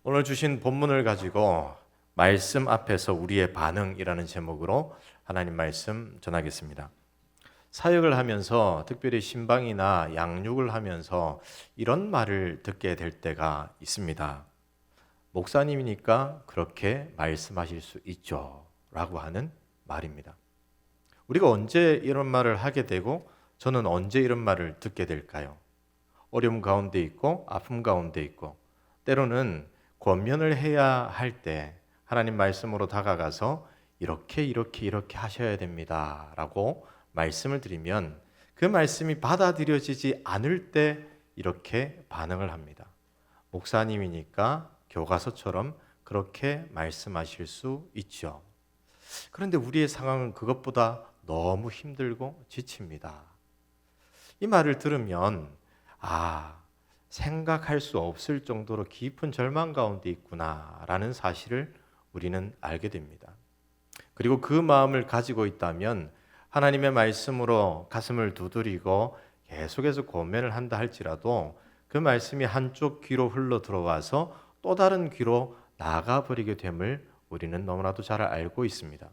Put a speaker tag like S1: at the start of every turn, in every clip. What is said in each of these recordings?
S1: 오늘 주신 본문을 가지고 말씀 앞에서 우리의 반응이라는 제목으로 하나님 말씀 전하겠습니다. 사역을 하면서 특별히 신방이나 양육을 하면서 이런 말을 듣게 될 때가 있습니다. 목사님이니까 그렇게 말씀하실 수 있죠 라고 하는 말입니다. 우리가 언제 이런 말을 하게 되고 저는 언제 이런 말을 듣게 될까요? 어려움 가운데 있고 아픔 가운데 있고 때로는 권면을 해야 할 때 하나님 말씀으로 다가가서 이렇게 하셔야 됩니다 라고 말씀을 드리면 그 말씀이 받아들여지지 않을 때 이렇게 반응을 합니다. 목사님이니까 교과서처럼 그렇게 말씀하실 수 있죠. 그런데 우리의 상황은 그것보다 너무 힘들고 지칩니다. 이 말을 들으면 생각할 수 없을 정도로 깊은 절망 가운데 있구나라는 사실을 우리는 알게 됩니다. 그리고 그 마음을 가지고 있다면 하나님의 말씀으로 가슴을 두드리고 계속해서 고민을 한다 할지라도 그 말씀이 한쪽 귀로 흘러 들어와서 또 다른 귀로 나가버리게 됨을 우리는 너무나도 잘 알고 있습니다.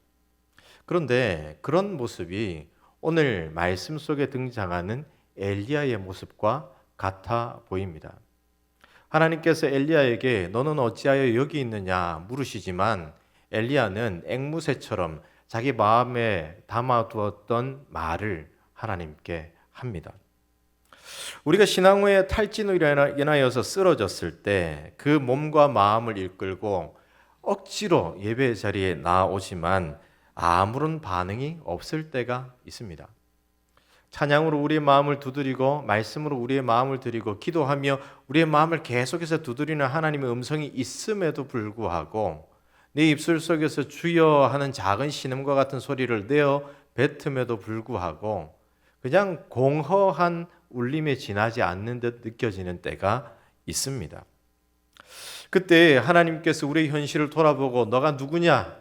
S1: 그런데 그런 모습이 오늘 말씀 속에 등장하는 엘리야의 모습과 같아 보입니다. 하나님께서 엘리야에게 너는 어찌하여 여기 있느냐 물으시지만 엘리야는 앵무새처럼 자기 마음에 담아두었던 말을 하나님께 합니다. 우리가 신앙 후에 탈진으로 인하여서 쓰러졌을 때 그 몸과 마음을 이끌고 억지로 예배 자리에 나오지만 아무런 반응이 없을 때가 있습니다. 찬양으로 우리의 마음을 두드리고 말씀으로 우리의 마음을 드리고 기도하며 우리의 마음을 계속해서 두드리는 하나님의 음성이 있음에도 불구하고 내 입술 속에서 주여 하는 작은 신음과 같은 소리를 내어 뱉음에도 불구하고 그냥 공허한 울림에 지나지 않는 듯 느껴지는 때가 있습니다. 그때 하나님께서 우리의 현실을 돌아보고 너가 누구냐?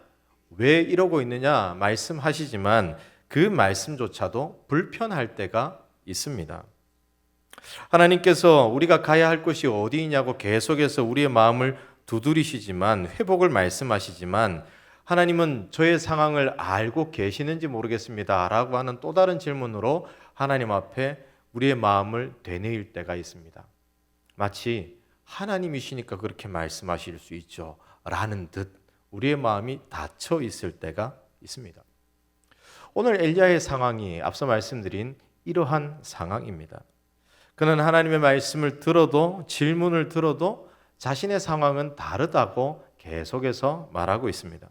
S1: 왜 이러고 있느냐? 말씀하시지만 그 말씀조차도 불편할 때가 있습니다. 하나님께서 우리가 가야 할 곳이 어디이냐고 계속해서 우리의 마음을 두드리시지만 회복을 말씀하시지만 하나님은 저의 상황을 알고 계시는지 모르겠습니다 라고 하는 또 다른 질문으로 하나님 앞에 우리의 마음을 되뇌일 때가 있습니다. 마치 하나님이시니까 그렇게 말씀하실 수 있죠 라는 듯 우리의 마음이 닫혀 있을 때가 있습니다. 오늘 엘리야의 상황이 앞서 말씀드린 이러한 상황입니다. 그는 하나님의 말씀을 들어도 질문을 들어도 자신의 상황은 다르다고 계속해서 말하고 있습니다.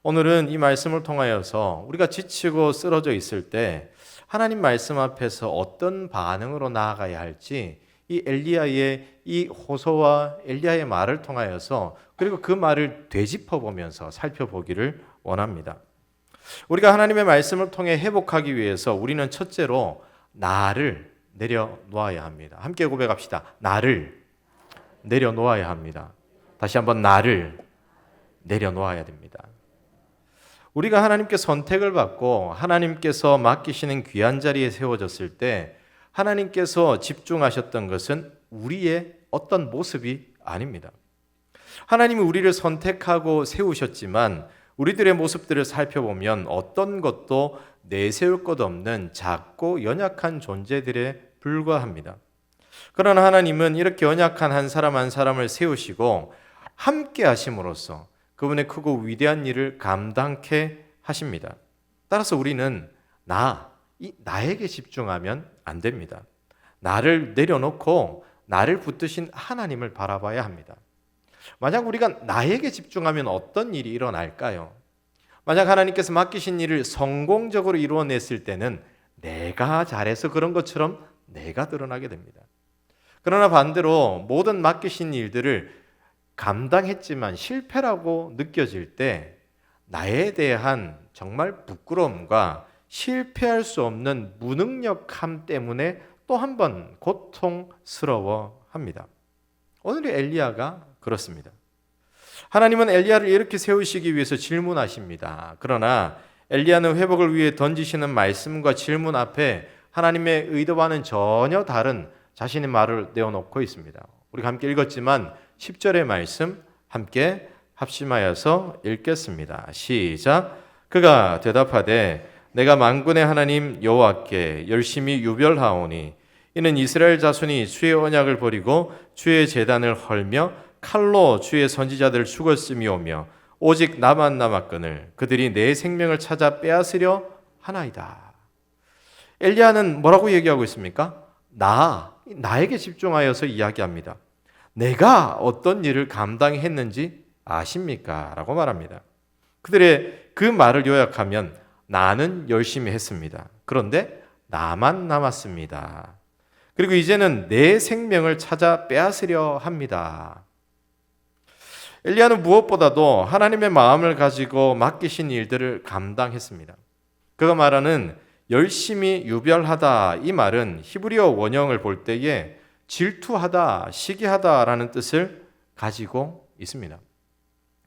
S1: 오늘은 이 말씀을 통하여서 우리가 지치고 쓰러져 있을 때 하나님 말씀 앞에서 어떤 반응으로 나아가야 할지 이 엘리야의 이 호소와 엘리야의 말을 통하여서 그리고 그 말을 되짚어 보면서 살펴보기를 원합니다. 우리가 하나님의 말씀을 통해 회복하기 위해서 우리는 첫째로 나를 내려놓아야 합니다. 함께 고백합시다. 나를 내려놓아야 합니다. 다시 한번 나를 내려놓아야 됩니다. 우리가 하나님께 선택을 받고 하나님께서 맡기시는 귀한 자리에 세워졌을 때 하나님께서 집중하셨던 것은 우리의 어떤 모습이 아닙니다. 하나님이 우리를 선택하고 세우셨지만 우리들의 모습들을 살펴보면 어떤 것도 내세울 것 없는 작고 연약한 존재들에 불과합니다. 그러나 하나님은 이렇게 연약한 한 사람 한 사람을 세우시고 함께 하심으로써 그분의 크고 위대한 일을 감당케 하십니다. 따라서 우리는 나에게 집중하면 안 됩니다. 나를 내려놓고 나를 붙드신 하나님을 바라봐야 합니다. 만약 우리가 나에게 집중하면 어떤 일이 일어날까요? 만약 하나님께서 맡기신 일을 성공적으로 이루어냈을 때는 내가 잘해서 그런 것처럼 내가 드러나게 됩니다. 그러나 반대로 모든 맡기신 일들을 감당했지만 실패라고 느껴질 때 나에 대한 정말 부끄러움과 실패할 수 없는 무능력함 때문에 또 한 번 고통스러워합니다. 오늘의 엘리야가 그렇습니다. 하나님은 엘리야를 이렇게 세우시기 위해서 질문하십니다. 그러나 엘리야는 회복을 위해 던지시는 말씀과 질문 앞에 하나님의 의도와는 전혀 다른 자신의 말을 내어놓고 있습니다. 우리가 함께 읽었지만 10절의 말씀 함께 합심하여서 읽겠습니다. 시작. 그가 대답하되 내가 만군의 하나님 여호와께 열심히 유별하오니 이는 이스라엘 자손이 주의 언약을 버리고 주의 제단을 헐며 칼로 주의 선지자들을 죽었음이오며 오직 나만 남았거늘 그들이 내 생명을 찾아 빼앗으려 하나이다. 엘리야는 뭐라고 얘기하고 있습니까? 나에게 집중하여서 이야기합니다. 내가 어떤 일을 감당했는지 아십니까? 라고 말합니다. 그들의 그 말을 요약하면 나는 열심히 했습니다. 그런데 나만 남았습니다. 그리고 이제는 내 생명을 찾아 빼앗으려 합니다. 엘리야는 무엇보다도 하나님의 마음을 가지고 맡기신 일들을 감당했습니다. 그가 말하는 열심히 유별하다 이 말은 히브리어 원형을 볼 때에 질투하다, 시기하다라는 뜻을 가지고 있습니다.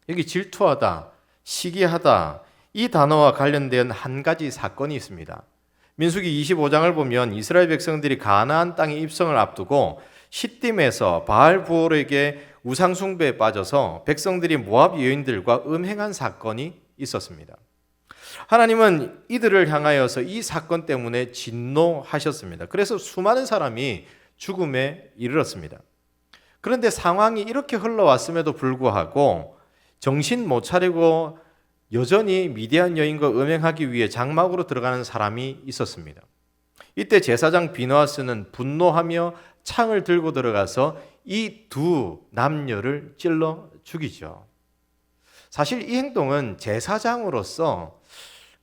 S1: 여기 질투하다, 시기하다 이 단어와 관련된 한 가지 사건이 있습니다. 민수기 25장을 보면 이스라엘 백성들이 가나안 땅에 입성을 앞두고 시딤에서 바알 부올에게 우상 숭배에 빠져서 백성들이 모압 여인들과 음행한 사건이 있었습니다. 하나님은 이들을 향하여서 이 사건 때문에 진노하셨습니다. 그래서 수많은 사람이 죽음에 이르렀습니다. 그런데 상황이 이렇게 흘러왔음에도 불구하고 정신 못 차리고 여전히 미디안 여인과 음행하기 위해 장막으로 들어가는 사람이 있었습니다. 이때 제사장 비느하스는 분노하며 창을 들고 들어가서 이 두 남녀를 찔러 죽이죠. 사실 이 행동은 제사장으로서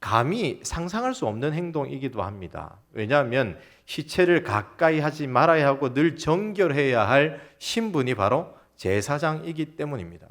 S1: 감히 상상할 수 없는 행동이기도 합니다. 왜냐하면 시체를 가까이 하지 말아야 하고 늘 정결해야 할 신분이 바로 제사장이기 때문입니다.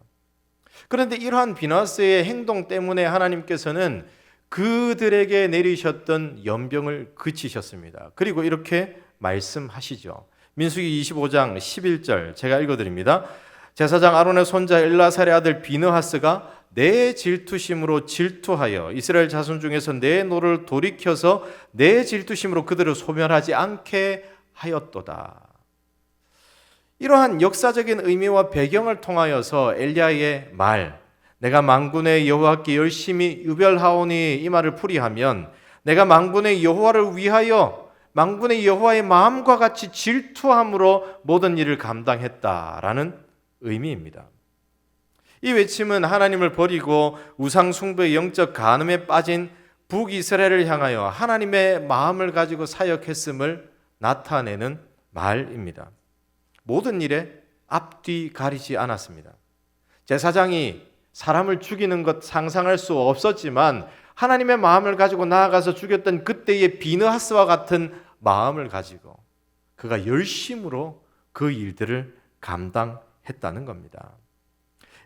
S1: 그런데 이러한 비느하스의 행동 때문에 하나님께서는 그들에게 내리셨던 연병을 그치셨습니다. 그리고 이렇게 말씀하시죠. 민수기 25장 11절 제가 읽어드립니다. 제사장 아론의 손자 엘라살의 아들 비느하스가 내 질투심으로 질투하여 이스라엘 자손 중에서 내 노를 돌이켜서 내 질투심으로 그들을 소멸하지 않게 하였도다. 이러한 역사적인 의미와 배경을 통하여서 엘리야의 말, 내가 만군의 여호와께 열심히 유별하오니 이 말을 풀이하면 내가 만군의 여호와를 위하여 만군의 여호와의 마음과 같이 질투함으로 모든 일을 감당했다라는 의미입니다. 이 외침은 하나님을 버리고 우상 숭배의 영적 간음에 빠진 북이스라엘을 향하여 하나님의 마음을 가지고 사역했음을 나타내는 말입니다. 모든 일에 앞뒤 가리지 않았습니다. 제사장이 사람을 죽이는 것 상상할 수 없었지만 하나님의 마음을 가지고 나아가서 죽였던 그때의 비느하스와 같은 마음을 가지고 그가 열심으로 그 일들을 감당했다는 겁니다.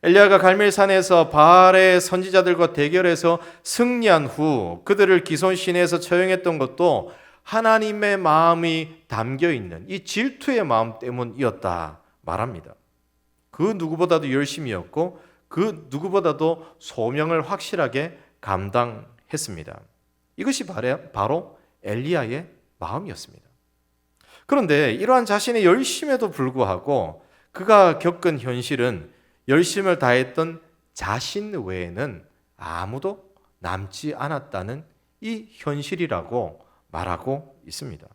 S1: 엘리야가 갈멜산에서 바알의 선지자들과 대결해서 승리한 후 그들을 기손 시내에서 처형했던 것도 하나님의 마음이 담겨있는 이 질투의 마음 때문이었다 말합니다. 그 누구보다도 열심이었고 그 누구보다도 소명을 확실하게 감당했습니다. 이것이 바로 엘리야의 마음이었습니다. 그런데 이러한 자신의 열심에도 불구하고 그가 겪은 현실은 열심을 다했던 자신 외에는 아무도 남지 않았다는 이 현실이라고 말하고 있습니다.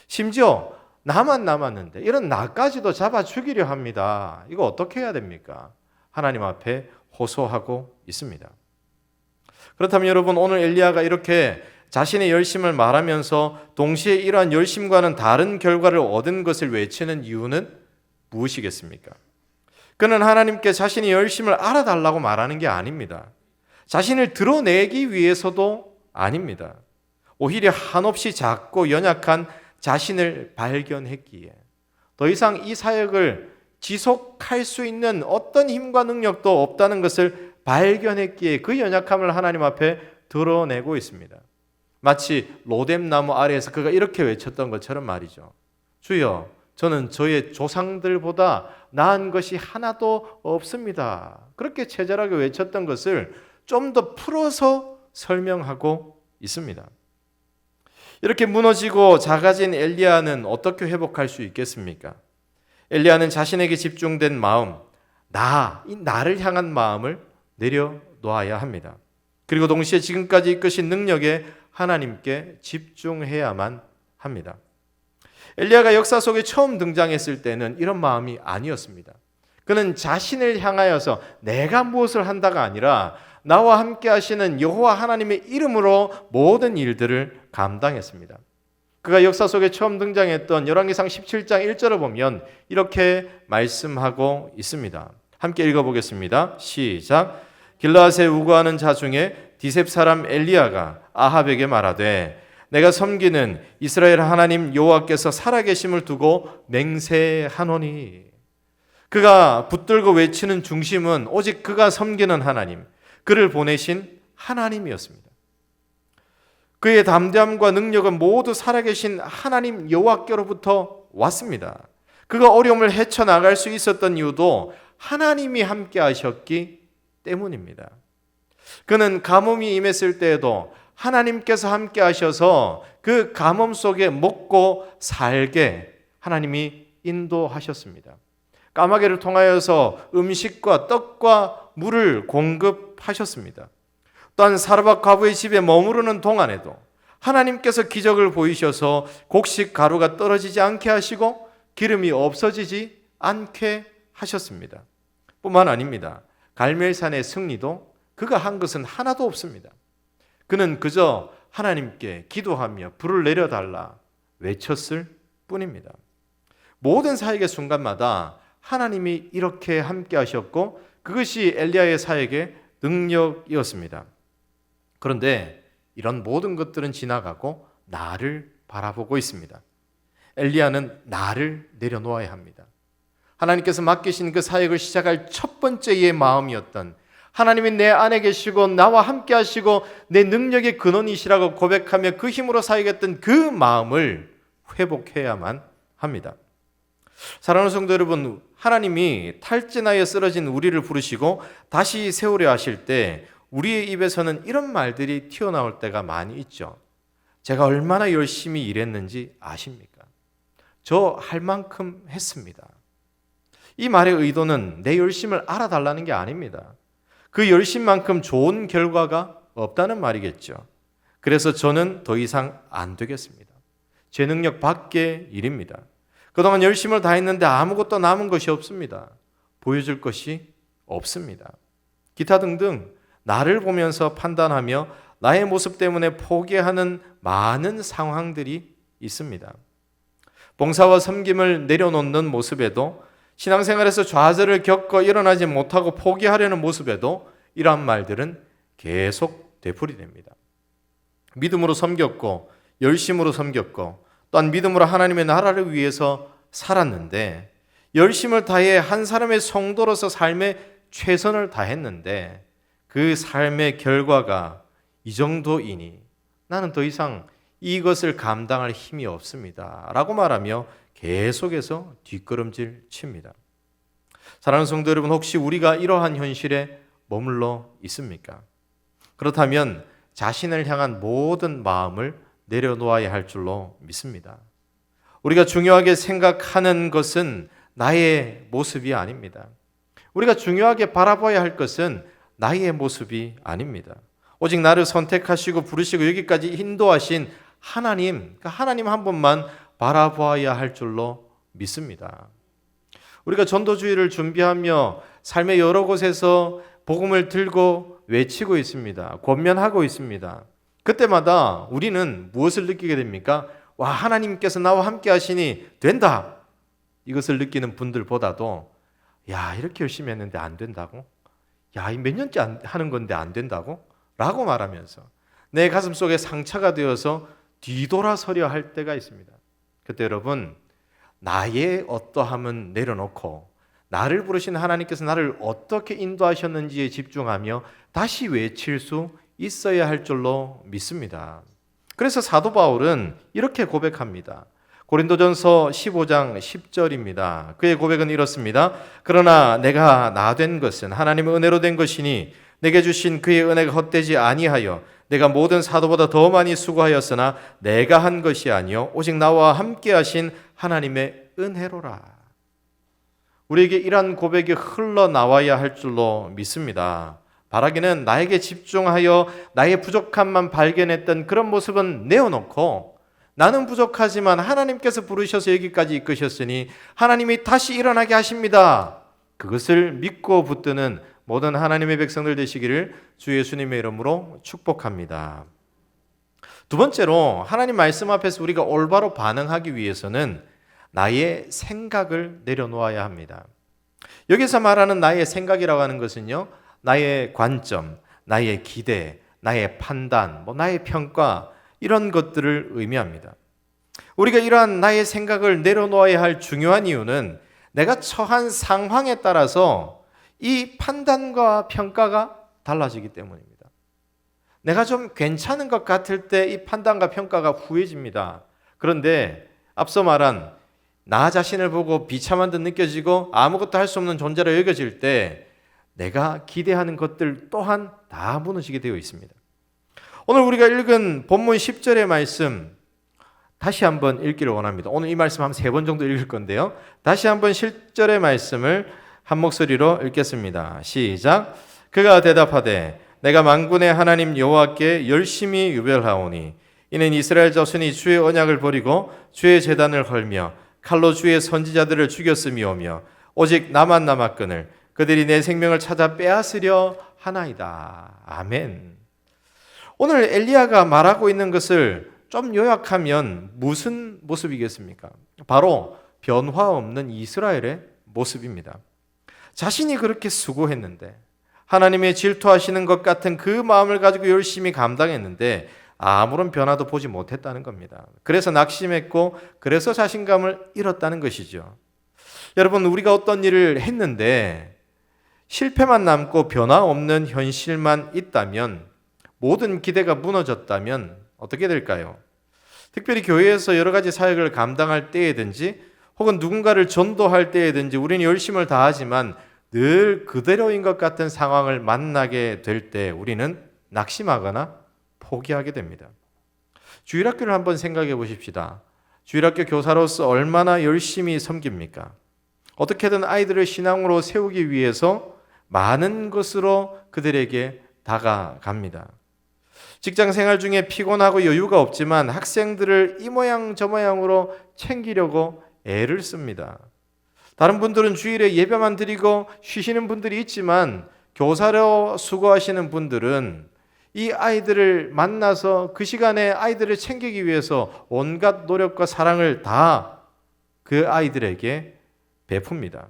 S1: 심지어 나만 남았는데 이런 나까지도 잡아 죽이려 합니다. 이거 어떻게 해야 됩니까? 하나님 앞에 호소하고 있습니다. 그렇다면 여러분, 오늘 엘리야가 이렇게 자신의 열심을 말하면서 동시에 이러한 열심과는 다른 결과를 얻은 것을 외치는 이유는 무엇이겠습니까? 그는 하나님께 자신의 열심을 알아달라고 말하는 게 아닙니다. 자신을 드러내기 위해서도 아닙니다. 오히려 한없이 작고 연약한 자신을 발견했기에 더 이상 이 사역을 지속할 수 있는 어떤 힘과 능력도 없다는 것을 발견했기에 그 연약함을 하나님 앞에 드러내고 있습니다. 마치 로뎀나무 아래에서 그가 이렇게 외쳤던 것처럼 말이죠. 주여, 저는 저의 조상들보다 나은 것이 하나도 없습니다. 그렇게 체절하게 외쳤던 것을 좀 더 풀어서 설명하고 있습니다. 이렇게 무너지고 작아진 엘리야는 어떻게 회복할 수 있겠습니까? 엘리야는 자신에게 집중된 마음, 나를 향한 마음을 내려놓아야 합니다. 그리고 동시에 지금까지 이끄신 능력에 하나님께 집중해야만 합니다. 엘리야가 역사 속에 처음 등장했을 때는 이런 마음이 아니었습니다. 그는 자신을 향하여서 내가 무엇을 한다가 아니라 나와 함께 하시는 여호와 하나님의 이름으로 모든 일들을 감당했습니다. 그가 역사 속에 처음 등장했던 열왕기상 17장 1절을 보면 이렇게 말씀하고 있습니다. 함께 읽어보겠습니다. 시작. 길르앗에 우거하는 자 중에 디셉 사람 엘리야가 아합에게 말하되 내가 섬기는 이스라엘 하나님 여호와께서 살아계심을 두고 맹세하노니. 그가 붙들고 외치는 중심은 오직 그가 섬기는 하나님, 그를 보내신 하나님이었습니다. 그의 담대함과 능력은 모두 살아계신 하나님 여호와께로부터 왔습니다. 그가 어려움을 헤쳐나갈 수 있었던 이유도 하나님이 함께 하셨기 때문입니다. 그는 가뭄이 임했을 때에도 하나님께서 함께 하셔서 그 가뭄 속에 먹고 살게 하나님이 인도하셨습니다. 까마귀를 통하여서 음식과 떡과 물을 공급하셨습니다. 또한 사르밧 과부의 집에 머무르는 동안에도 하나님께서 기적을 보이셔서 곡식 가루가 떨어지지 않게 하시고 기름이 없어지지 않게 하셨습니다. 뿐만 아닙니다. 갈멜산의 승리도 그가 한 것은 하나도 없습니다. 그는 그저 하나님께 기도하며 불을 내려달라 외쳤을 뿐입니다. 모든 사역의 순간마다 하나님이 이렇게 함께 하셨고 그것이 엘리야의 사역의 능력이었습니다. 그런데 이런 모든 것들은 지나가고 나를 바라보고 있습니다. 엘리야는 나를 내려놓아야 합니다. 하나님께서 맡기신 그 사역을 시작할 첫 번째의 마음이었던 하나님이 내 안에 계시고 나와 함께 하시고 내 능력의 근원이시라고 고백하며 그 힘으로 사역했던 그 마음을 회복해야만 합니다. 사랑하는 성도 여러분, 하나님이 탈진하여 쓰러진 우리를 부르시고 다시 세우려 하실 때 우리의 입에서는 이런 말들이 튀어나올 때가 많이 있죠. 제가 얼마나 열심히 일했는지 아십니까? 저 할 만큼 했습니다. 이 말의 의도는 내 열심을 알아달라는 게 아닙니다. 그 열심만큼 좋은 결과가 없다는 말이겠죠. 그래서 저는 더 이상 안 되겠습니다. 제 능력 밖의 일입니다. 그동안 열심을 다했는데 아무것도 남은 것이 없습니다. 보여줄 것이 없습니다. 기타 등등 나를 보면서 판단하며 나의 모습 때문에 포기하는 많은 상황들이 있습니다. 봉사와 섬김을 내려놓는 모습에도, 신앙생활에서 좌절을 겪어 일어나지 못하고 포기하려는 모습에도 이러한 말들은 계속 되풀이됩니다. 믿음으로 섬겼고 열심으로 섬겼고 또한 믿음으로 하나님의 나라를 위해서 살았는데, 열심을 다해 한 사람의 성도로서 삶에 최선을 다했는데 그 삶의 결과가 이 정도이니 나는 더 이상 이것을 감당할 힘이 없습니다 라고 말하며 계속해서 뒷걸음질 칩니다. 사랑하는 성도 여러분, 혹시 우리가 이러한 현실에 머물러 있습니까? 그렇다면 자신을 향한 모든 마음을 내려놓아야 할 줄로 믿습니다. 우리가 중요하게 생각하는 것은 나의 모습이 아닙니다. 우리가 중요하게 바라봐야 할 것은 나의 모습이 아닙니다. 오직 나를 선택하시고 부르시고 여기까지 인도하신 하나님, 하나님 한 분만 바라봐야 할 줄로 믿습니다. 우리가 전도주의를 준비하며 삶의 여러 곳에서 복음을 들고 외치고 있습니다. 권면하고 있습니다. 그때마다 우리는 무엇을 느끼게 됩니까? 와, 하나님께서 나와 함께 하시니 된다. 이것을 느끼는 분들보다도 야, 이렇게 열심히 했는데 안 된다고? 야, 몇 년째 하는 건데 안 된다고? 라고 말하면서 내 가슴 속에 상처가 되어서 뒤돌아서려 할 때가 있습니다. 그때 여러분, 나의 어떠함은 내려놓고 나를 부르신 하나님께서 나를 어떻게 인도하셨는지에 집중하며 다시 외칠 수 있어야 할 줄로 믿습니다. 그래서 사도 바울은 이렇게 고백합니다. 고린도전서 15장 10절입니다. 그의 고백은 이렇습니다. 그러나 내가 나 된 것은 하나님의 은혜로 된 것이니 내게 주신 그의 은혜가 헛되지 아니하여 내가 모든 사도보다 더 많이 수고하였으나 내가 한 것이 아니요 오직 나와 함께 하신 하나님의 은혜로라. 우리에게 이러한 고백이 흘러나와야 할 줄로 믿습니다. 바라기는 나에게 집중하여 나의 부족함만 발견했던 그런 모습은 내어놓고 나는 부족하지만 하나님께서 부르셔서 여기까지 이끄셨으니 하나님이 다시 일어나게 하십니다. 그것을 믿고 붙드는 모든 하나님의 백성들 되시기를 주 예수님의 이름으로 축복합니다. 두 번째로 하나님 말씀 앞에서 우리가 올바로 반응하기 위해서는 나의 생각을 내려놓아야 합니다. 여기서 말하는 나의 생각이라고 하는 것은요, 나의 관점, 나의 기대, 나의 판단, 나의 평가 이런 것들을 의미합니다. 우리가 이러한 나의 생각을 내려놓아야 할 중요한 이유는 내가 처한 상황에 따라서 이 판단과 평가가 달라지기 때문입니다. 내가 좀 괜찮은 것 같을 때 이 판단과 평가가 후해집니다. 그런데 앞서 말한 나 자신을 보고 비참한 듯 느껴지고 아무것도 할 수 없는 존재로 여겨질 때 내가 기대하는 것들 또한 다 무너지게 되어 있습니다. 오늘 우리가 읽은 본문 10절의 말씀 다시 한번 읽기를 원합니다. 오늘 이 말씀 한 3번 정도 읽을 건데요. 다시 한번 10절의 말씀을 한 목소리로 읽겠습니다. 시작. 그가 대답하되 내가 만군의 하나님 여호와께 열심히 유별하오니 이는 이스라엘 자손이 주의 언약을 버리고 주의 제단을 헐며 칼로 주의 선지자들을 죽였음이오며 오직 나만 남았거늘 그들이 내 생명을 찾아 빼앗으려 하나이다. 아멘. 오늘 엘리야가 말하고 있는 것을 좀 요약하면 무슨 모습이겠습니까? 바로 변화 없는 이스라엘의 모습입니다. 자신이 그렇게 수고했는데 하나님의 질투하시는 것 같은 그 마음을 가지고 열심히 감당했는데 아무런 변화도 보지 못했다는 겁니다. 그래서 낙심했고 그래서 자신감을 잃었다는 것이죠. 여러분, 우리가 어떤 일을 했는데 실패만 남고 변화 없는 현실만 있다면, 모든 기대가 무너졌다면 어떻게 될까요? 특별히 교회에서 여러 가지 사역을 감당할 때에든지 혹은 누군가를 전도할 때에든지 우리는 열심을 다하지만 늘 그대로인 것 같은 상황을 만나게 될 때 우리는 낙심하거나 포기하게 됩니다. 주일학교를 한번 생각해 보십시다. 주일학교 교사로서 얼마나 열심히 섬깁니까? 어떻게든 아이들을 신앙으로 세우기 위해서 많은 것으로 그들에게 다가갑니다. 직장 생활 중에 피곤하고 여유가 없지만 학생들을 이 모양 저 모양으로 챙기려고 애를 씁니다. 다른 분들은 주일에 예배만 드리고 쉬시는 분들이 있지만 교사로 수고하시는 분들은 이 아이들을 만나서 그 시간에 아이들을 챙기기 위해서 온갖 노력과 사랑을 다 그 아이들에게 베풉니다.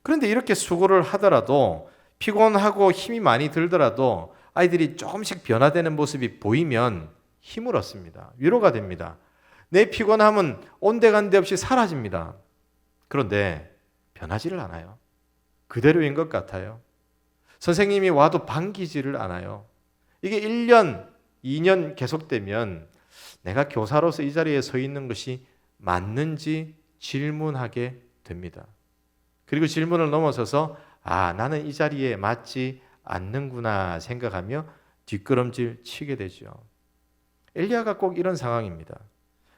S1: 그런데 이렇게 수고를 하더라도 피곤하고 힘이 많이 들더라도 아이들이 조금씩 변화되는 모습이 보이면 힘을 얻습니다. 위로가 됩니다. 내 피곤함은 온데간데 없이 사라집니다. 그런데 변하지를 않아요. 그대로인 것 같아요. 선생님이 와도 반기지를 않아요. 이게 1년, 2년 계속되면 내가 교사로서 이 자리에 서 있는 것이 맞는지 질문하게 됩니다. 그리고 질문을 넘어서서 나는 이 자리에 맞지 않는구나 생각하며 뒷걸음질 치게 되죠. 엘리야가 꼭 이런 상황입니다.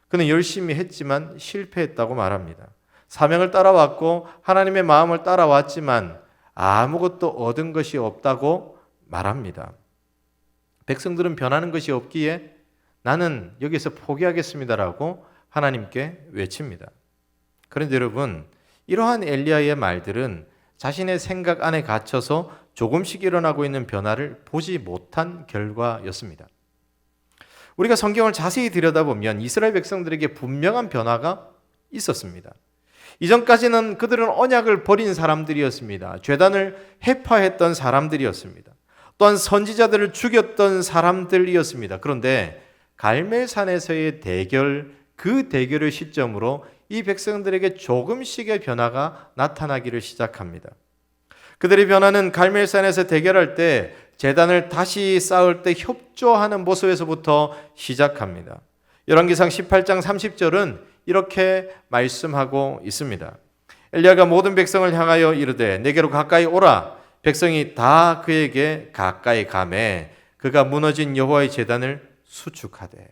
S1: 그는 열심히 했지만 실패했다고 말합니다. 사명을 따라왔고 하나님의 마음을 따라왔지만 아무것도 얻은 것이 없다고 말합니다. 백성들은 변하는 것이 없기에 나는 여기서 포기하겠습니다라고 하나님께 외칩니다. 그런데 여러분, 이러한 엘리야의 말들은 자신의 생각 안에 갇혀서 조금씩 일어나고 있는 변화를 보지 못한 결과였습니다. 우리가 성경을 자세히 들여다보면 이스라엘 백성들에게 분명한 변화가 있었습니다. 이전까지는 그들은 언약을 버린 사람들이었습니다. 죄단을 해파했던 사람들이었습니다. 또한 선지자들을 죽였던 사람들이었습니다. 그런데 갈멜산에서의 대결, 그 대결의 시점으로 이 백성들에게 조금씩의 변화가 나타나기를 시작합니다. 그들의 변화는 갈멜산에서 대결할 때 제단을 다시 쌓을 때 협조하는 모습에서부터 시작합니다. 열왕기상 18장 30절은 이렇게 말씀하고 있습니다. 엘리야가 모든 백성을 향하여 이르되 내게로 가까이 오라. 백성이 다 그에게 가까이 가매 그가 무너진 여호와의 제단을 수축하되.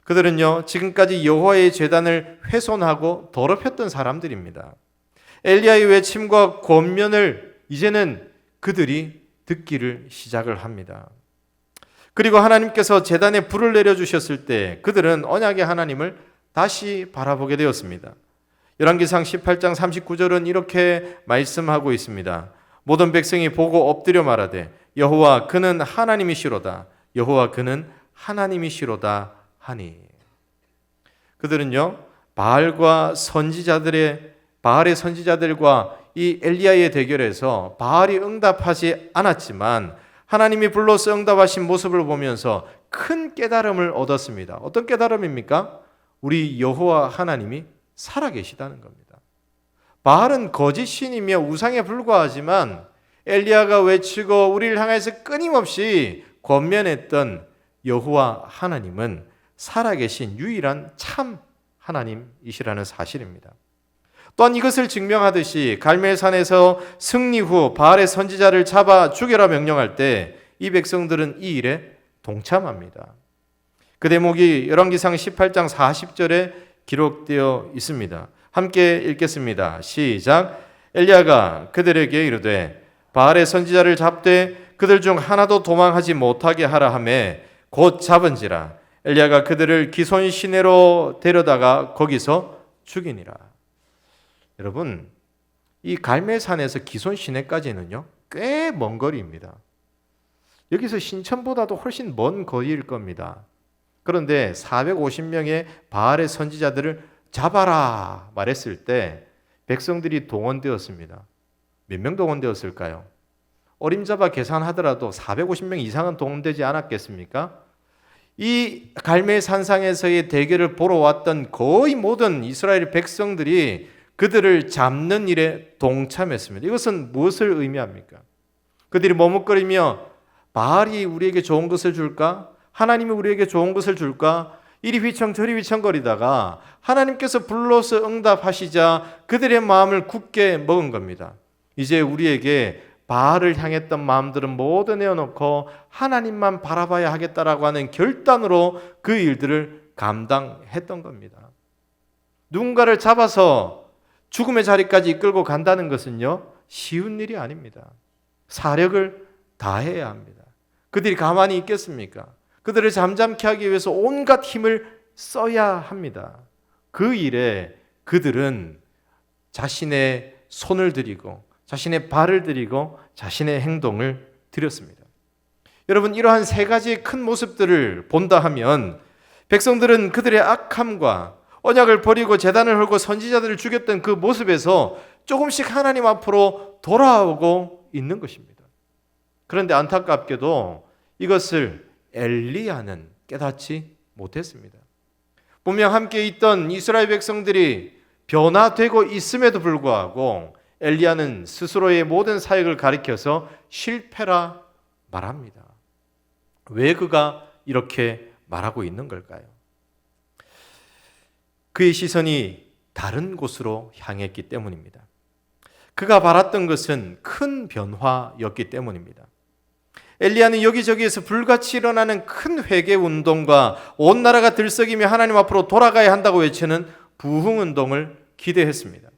S1: 그들은요, 지금까지 여호와의 제단을 훼손하고 더럽혔던 사람들입니다. 엘리야의 외침과 권면을 이제는 그들이 듣기를 시작을 합니다. 그리고 하나님께서 제단에 불을 내려주셨을 때 그들은 언약의 하나님을 다시 바라보게 되었습니다. 열왕기상 18장 39절은 이렇게 말씀하고 있습니다. 모든 백성이 보고 엎드려 말하되 여호와 그는 하나님이시로다. 여호와 그는 하나님이시로다 하니. 그들은요, 바알의 선지자들과 이 엘리야의 대결에서 바알이 응답하지 않았지만 하나님이 불러서 응답하신 모습을 보면서 큰 깨달음을 얻었습니다. 어떤 깨달음입니까? 우리 여호와 하나님이 살아계시다는 겁니다. 바알은 거짓 신이며 우상에 불과하지만 엘리야가 외치고 우리를 향해서 끊임없이 권면했던 여호와 하나님은 살아계신 유일한 참 하나님이시라는 사실입니다. 또한 이것을 증명하듯이 갈멜산에서 승리 후 바알의 선지자를 잡아 죽여라 명령할 때 이 백성들은 이 일에 동참합니다. 그 대목이 열왕기상 18장 40절에 기록되어 있습니다. 함께 읽겠습니다. 시작. 엘리야가 그들에게 이르되 바알의 선지자를 잡되 그들 중 하나도 도망하지 못하게 하라 하며 곧 잡은지라. 엘리야가 그들을 기손 시내로 데려다가 거기서 죽이니라. 여러분, 이 갈멜산에서 기손 시내까지는요, 꽤 먼 거리입니다. 여기서 신천보다도 훨씬 먼 거리일 겁니다. 그런데 450명의 바알의 선지자들을 잡아라 말했을 때 백성들이 동원되었습니다. 몇 명 동원되었을까요? 어림잡아 계산하더라도 450명 이상은 동원되지 않았겠습니까? 이 갈멜산상에서의 대결을 보러 왔던 거의 모든 이스라엘 백성들이 그들을 잡는 일에 동참했습니다. 이것은 무엇을 의미합니까? 그들이 머뭇거리며 바알이 우리에게 좋은 것을 줄까? 하나님이 우리에게 좋은 것을 줄까? 이리 휘청 저리 휘청거리다가 하나님께서 불러서 응답하시자 그들의 마음을 굳게 먹은 겁니다. 이제 우리에게 바알을 향했던 마음들은 모두 내어놓고 하나님만 바라봐야 하겠다라고 하는 결단으로 그 일들을 감당했던 겁니다. 누군가를 잡아서 죽음의 자리까지 이끌고 간다는 것은요, 쉬운 일이 아닙니다. 사력을 다해야 합니다. 그들이 가만히 있겠습니까? 그들을 잠잠케 하기 위해서 온갖 힘을 써야 합니다. 그 일에 그들은 자신의 손을 들이고 자신의 발을 들이고 자신의 행동을 들였습니다. 여러분, 이러한 세 가지의 큰 모습들을 본다 하면 백성들은 그들의 악함과 언약을 버리고 제단을 헐고 선지자들을 죽였던 그 모습에서 조금씩 하나님 앞으로 돌아오고 있는 것입니다. 그런데 안타깝게도 이것을 엘리야는 깨닫지 못했습니다. 분명 함께 있던 이스라엘 백성들이 변화되고 있음에도 불구하고 엘리야는 스스로의 모든 사역을 가리켜서 실패라 말합니다. 왜 그가 이렇게 말하고 있는 걸까요? 그의 시선이 다른 곳으로 향했기 때문입니다. 그가 바랐던 것은 큰 변화였기 때문입니다. 엘리야는 여기저기에서 불같이 일어나는 큰 회개 운동과 온 나라가 들썩이며 하나님 앞으로 돌아가야 한다고 외치는 부흥 운동을 기대했습니다.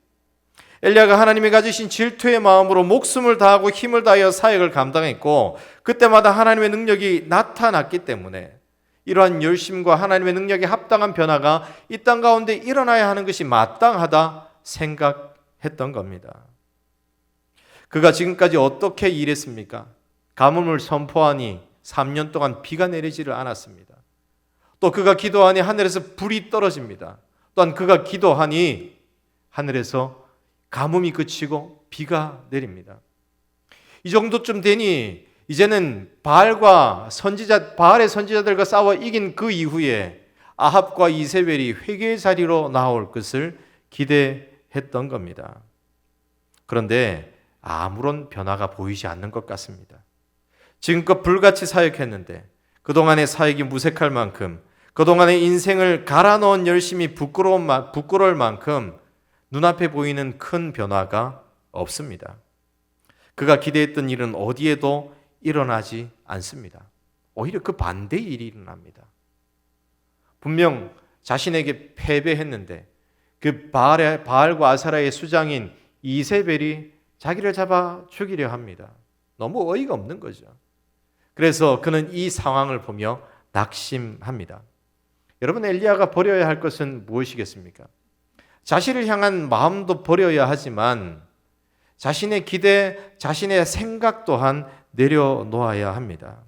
S1: 엘리야가 하나님이 가지신 질투의 마음으로 목숨을 다하고 힘을 다하여 사역을 감당했고 그때마다 하나님의 능력이 나타났기 때문에 이러한 열심과 하나님의 능력에 합당한 변화가 이 땅 가운데 일어나야 하는 것이 마땅하다 생각했던 겁니다. 그가 지금까지 어떻게 일했습니까? 가뭄을 선포하니 3년 동안 비가 내리지를 않았습니다. 또 그가 기도하니 하늘에서 불이 떨어집니다. 또한 그가 기도하니 하늘에서 가뭄이 그치고 비가 내립니다. 이 정도쯤 되니 이제는 바알의 선지자들과 싸워 이긴 그 이후에 아합과 이세벨이 회개의 자리로 나올 것을 기대했던 겁니다. 그런데 아무런 변화가 보이지 않는 것 같습니다. 지금껏 불같이 사역했는데 그동안의 사역이 무색할 만큼 그동안의 인생을 갈아넣은 열심이 부끄러울 만큼 눈앞에 보이는 큰 변화가 없습니다. 그가 기대했던 일은 어디에도 일어나지 않습니다. 오히려 그 반대의 일이 일어납니다. 분명 자신에게 패배했는데 그 바알과 아사라의 수장인 이세벨이 자기를 잡아 죽이려 합니다. 너무 어이가 없는 거죠. 그래서 그는 이 상황을 보며 낙심합니다. 여러분, 엘리야가 버려야 할 것은 무엇이겠습니까? 자신을 향한 마음도 버려야 하지만 자신의 기대, 자신의 생각 또한 내려놓아야 합니다.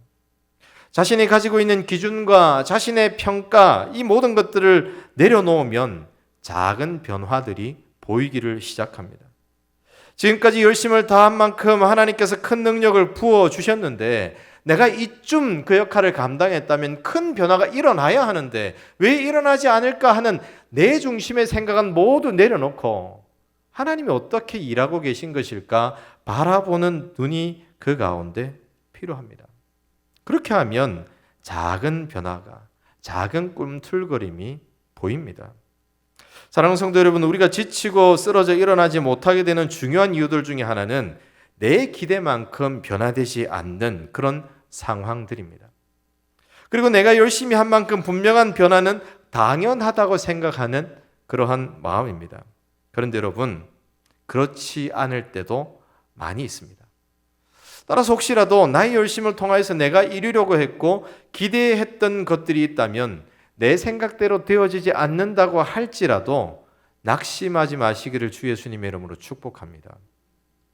S1: 자신이 가지고 있는 기준과 자신의 평가, 이 모든 것들을 내려놓으면 작은 변화들이 보이기를 시작합니다. 지금까지 열심을 다한 만큼 하나님께서 큰 능력을 부어주셨는데 내가 이쯤 그 역할을 감당했다면 큰 변화가 일어나야 하는데 왜 일어나지 않을까 하는 내 중심의 생각은 모두 내려놓고 하나님이 어떻게 일하고 계신 것일까 바라보는 눈이 그 가운데 필요합니다. 그렇게 하면 작은 변화가, 작은 꿈틀거림이 보입니다. 사랑하는 성도 여러분, 우리가 지치고 쓰러져 일어나지 못하게 되는 중요한 이유들 중에 하나는 내 기대만큼 변화되지 않는 그런 상황들입니다. 그리고 내가 열심히 한 만큼 분명한 변화는 당연하다고 생각하는 그러한 마음입니다. 그런데 여러분, 그렇지 않을 때도 많이 있습니다. 따라서 혹시라도 나의 열심을 통하여서 내가 이루려고 했고 기대했던 것들이 있다면 내 생각대로 되어지지 않는다고 할지라도 낙심하지 마시기를 주 예수님의 이름으로 축복합니다.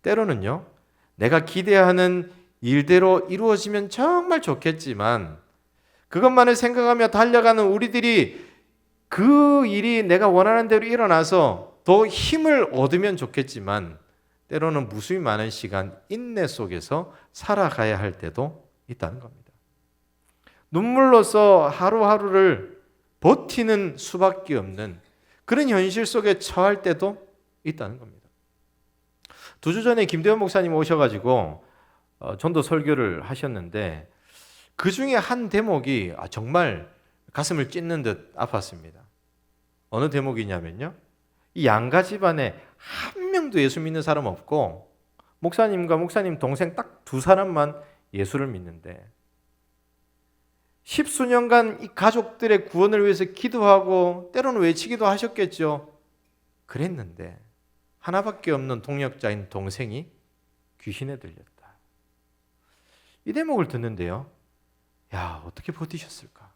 S1: 때로는요, 내가 기대하는 일대로 이루어지면 정말 좋겠지만 그것만을 생각하며 달려가는 우리들이 그 일이 내가 원하는 대로 일어나서 더 힘을 얻으면 좋겠지만 때로는 무수히 많은 시간 인내 속에서 살아가야 할 때도 있다는 겁니다. 눈물로서 하루하루를 버티는 수밖에 없는 그런 현실 속에 처할 때도 있다는 겁니다. 2주 전에 김대원 목사님 오셔가지고 전도 설교를 하셨는데 그 중에 한 대목이 정말 가슴을 찢는 듯 아팠습니다. 어느 대목이냐면요, 이 양가 집안에 한 명도 예수 믿는 사람 없고 목사님과 목사님 동생 딱 2사람만 예수를 믿는데 10수년간 이 가족들의 구원을 위해서 기도하고 때로는 외치기도 하셨겠죠. 그랬는데 하나밖에 없는 동역자인 동생이 귀신에 들렸다. 이 대목을 듣는데요, 야, 어떻게 버티셨을까?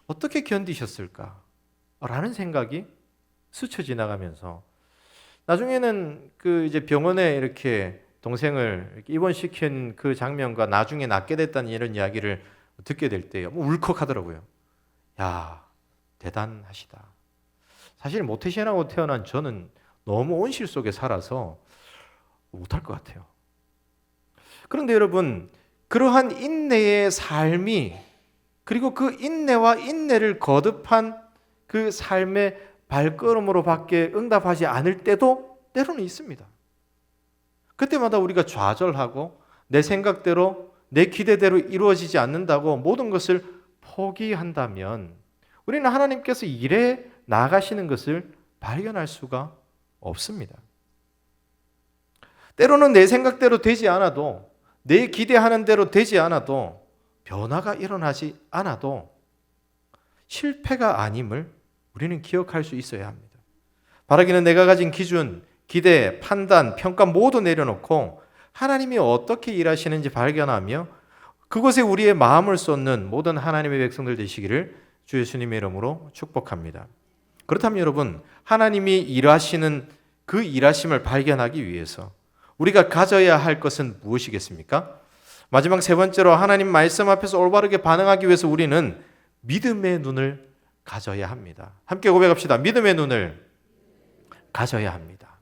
S1: 어떻게 견디셨을까? 라는 생각이 스쳐 지나가면서 나중에는 이제 병원에 이렇게 동생을 이렇게 입원시킨 그 장면과 나중에 낫게 됐다는 이런 이야기를 듣게 될 때요, 울컥하더라고요. 야, 대단하시다. 사실 모태신앙으로 태어난 저는 너무 온실 속에 살아서 못할 것 같아요. 그런데 여러분, 그러한 인내의 삶이, 그리고 그 인내와 인내를 거듭한 그 삶의 발걸음으로 밖에 응답하지 않을 때도 때로는 있습니다. 그때마다 우리가 좌절하고 내 생각대로 내 기대대로 이루어지지 않는다고 모든 것을 포기한다면 우리는 하나님께서 일에 나가시는 것을 발견할 수가 없습니다. 때로는 내 생각대로 되지 않아도, 내 기대하는 대로 되지 않아도, 변화가 일어나지 않아도 실패가 아님을 우리는 기억할 수 있어야 합니다. 바라기는 내가 가진 기준, 기대, 판단, 평가 모두 내려놓고 하나님이 어떻게 일하시는지 발견하며 그곳에 우리의 마음을 쏟는 모든 하나님의 백성들 되시기를 주 예수님의 이름으로 축복합니다. 그렇다면 여러분, 하나님이 일하시는 그 일하심을 발견하기 위해서 우리가 가져야 할 것은 무엇이겠습니까? 마지막 3번째로 하나님 말씀 앞에서 올바르게 반응하기 위해서 우리는 믿음의 눈을 가져야 합니다. 함께 고백합시다. 믿음의 눈을 가져야 합니다.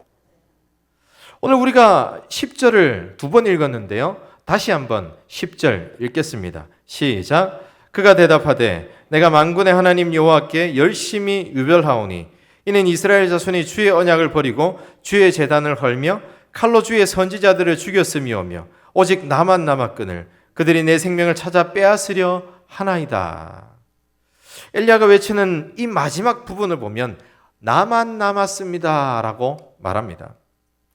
S1: 오늘 우리가 10절을 2번 읽었는데요, 다시 한번 10절 읽겠습니다. 시작. 그가 대답하되 내가 만군의 하나님 여호와께 열심히 유별하오니 이는 이스라엘 자손이 주의 언약을 버리고 주의 제단을 헐며 칼로 주의 선지자들을 죽였음이오며 오직 나만 남았거늘 그들이 내 생명을 찾아 빼앗으려 하나이다. 엘리야가 외치는 이 마지막 부분을 보면 나만 남았습니다 라고 말합니다.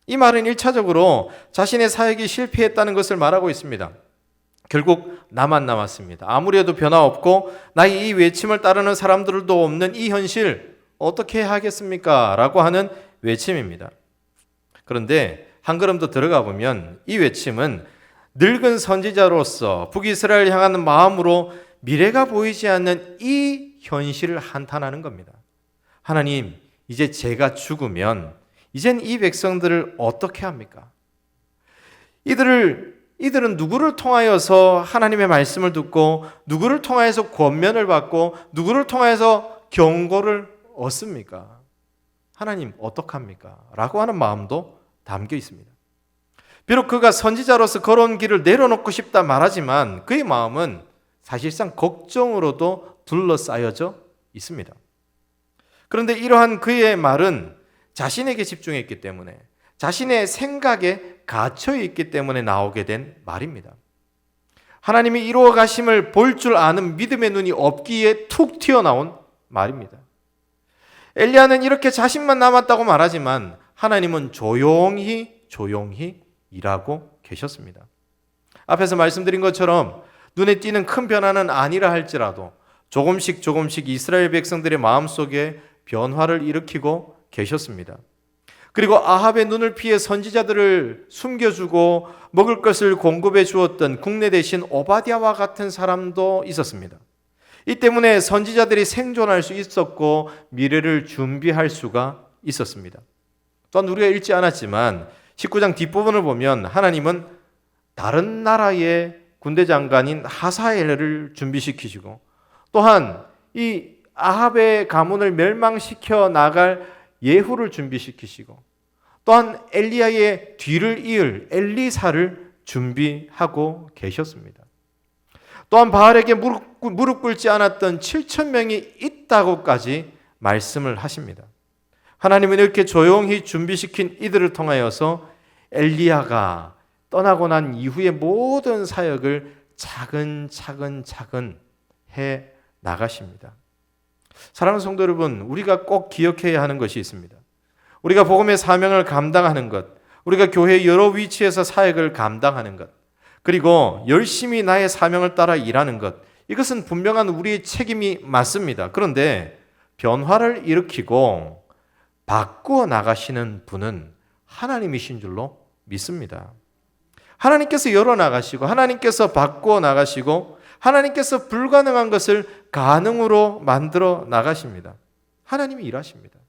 S1: 이 말은 1차적으로 자신의 사역이 실패했다는 것을 말하고 있습니다. 결국 나만 남았습니다. 아무리 해도 변화 없고 나의 이 외침을 따르는 사람들도 없는 이 현실 어떻게 하겠습니까? 라고 하는 외침입니다. 그런데 한 걸음 더 들어가 보면 이 외침은 늙은 선지자로서 북이스라엘을 향하는 마음으로 미래가 보이지 않는 이 현실을 한탄하는 겁니다. 하나님, 이제 제가 죽으면 이젠 이 백성들을 어떻게 합니까? 이들은 누구를 통하여서 하나님의 말씀을 듣고 누구를 통하여서 권면을 받고 누구를 통하여서 경고를 얻습니까? 하나님 어떡합니까? 라고 하는 마음도 담겨 있습니다. 비록 그가 선지자로서 걸어온 길을 내려놓고 싶다 말하지만 그의 마음은 사실상 걱정으로도 둘러싸여져 있습니다. 그런데 이러한 그의 말은 자신에게 집중했기 때문에 자신의 생각에 갇혀 있기 때문에 나오게 된 말입니다. 하나님이 이루어 가심을 볼 줄 아는 믿음의 눈이 없기에 툭 튀어나온 말입니다. 엘리야는 이렇게 자신만 남았다고 말하지만 하나님은 조용히 일하고 계셨습니다. 앞에서 말씀드린 것처럼 눈에 띄는 큰 변화는 아니라 할지라도 조금씩 이스라엘 백성들의 마음속에 변화를 일으키고 계셨습니다. 그리고 아합의 눈을 피해 선지자들을 숨겨주고 먹을 것을 공급해 주었던 국내 대신 오바댜와 같은 사람도 있었습니다. 이 때문에 선지자들이 생존할 수 있었고 미래를 준비할 수가 있었습니다. 또한 우리가 읽지 않았지만 19장 뒷부분을 보면 하나님은 다른 나라의 군대 장관인 하사엘을 준비시키시고 또한 이 아합의 가문을 멸망시켜 나갈 예후를 준비시키시고 또한 엘리야의 뒤를 이을 엘리사를 준비하고 계셨습니다. 또한 바알에게 무릎 꿇지 않았던 7,000명이 있다고까지 말씀을 하십니다. 하나님은 이렇게 조용히 준비시킨 이들을 통하여서 엘리야가 떠나고 난 이후의 모든 사역을 차근차근 해 나가십니다. 사랑하는 성도 여러분, 우리가 꼭 기억해야 하는 것이 있습니다. 우리가 복음의 사명을 감당하는 것, 우리가 교회의 여러 위치에서 사역을 감당하는 것, 그리고 열심히 나의 사명을 따라 일하는 것, 이것은 분명한 우리의 책임이 맞습니다. 그런데 변화를 일으키고 바꾸어 나가시는 분은 하나님이신 줄로 믿습니다. 하나님께서 열어나가시고 하나님께서 바꾸어 나가시고 하나님께서 불가능한 것을 가능으로 만들어 나가십니다. 하나님이 일하십니다.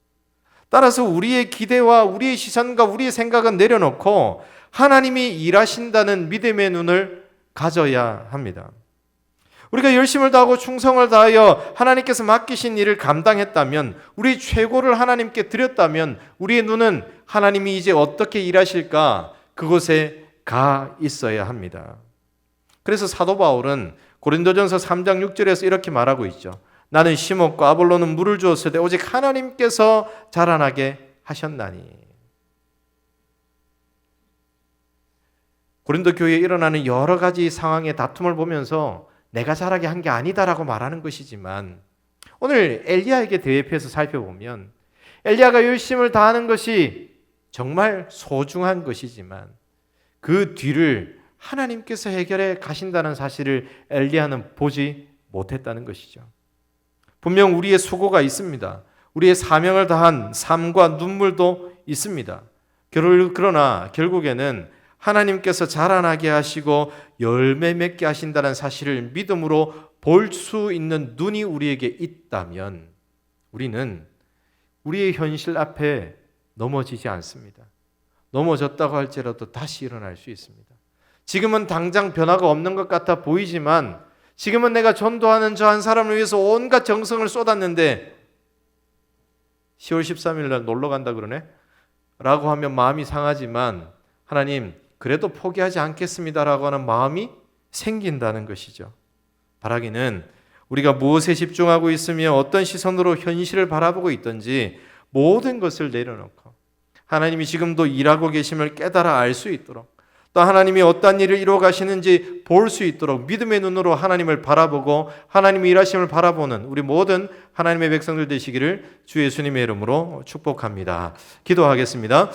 S1: 따라서 우리의 기대와 우리의 시선과 우리의 생각은 내려놓고 하나님이 일하신다는 믿음의 눈을 가져야 합니다. 우리가 열심을 다하고 충성을 다하여 하나님께서 맡기신 일을 감당했다면, 우리 최고를 하나님께 드렸다면 우리의 눈은 하나님이 이제 어떻게 일하실까 그곳에 가 있어야 합니다. 그래서 사도 바울은 고린도전서 3장 6절에서 이렇게 말하고 있죠. 나는 심었고 아볼로는 물을 주었으되 오직 하나님께서 자라나게 하셨나니. 고린도 교회에 일어나는 여러 가지 상황의 다툼을 보면서 내가 자라게 한 게 아니다라고 말하는 것이지만, 오늘 엘리야에게 대입해서 살펴보면 엘리야가 열심을 다하는 것이 정말 소중한 것이지만 그 뒤를 하나님께서 해결해 가신다는 사실을 엘리야는 보지 못했다는 것이죠. 분명 우리의 수고가 있습니다. 우리의 사명을 다한 삶과 눈물도 있습니다. 그러나 결국에는 하나님께서 자라나게 하시고 열매 맺게 하신다는 사실을 믿음으로 볼 수 있는 눈이 우리에게 있다면 우리는 우리의 현실 앞에 넘어지지 않습니다. 넘어졌다고 할지라도 다시 일어날 수 있습니다. 지금은 당장 변화가 없는 것 같아 보이지만, 지금은 내가 전도하는 저 한 사람을 위해서 온갖 정성을 쏟았는데 10월 13일 날 놀러 간다 그러네? 라고 하면 마음이 상하지만, 하나님 그래도 포기하지 않겠습니다라고 하는 마음이 생긴다는 것이죠. 바라기는 우리가 무엇에 집중하고 있으며 어떤 시선으로 현실을 바라보고 있든지 모든 것을 내려놓고 하나님이 지금도 일하고 계심을 깨달아 알 수 있도록, 또 하나님이 어떤 일을 이루어 가시는지 볼 수 있도록 믿음의 눈으로 하나님을 바라보고 하나님의 일하심을 바라보는 우리 모든 하나님의 백성들 되시기를 주 예수님의 이름으로 축복합니다. 기도하겠습니다.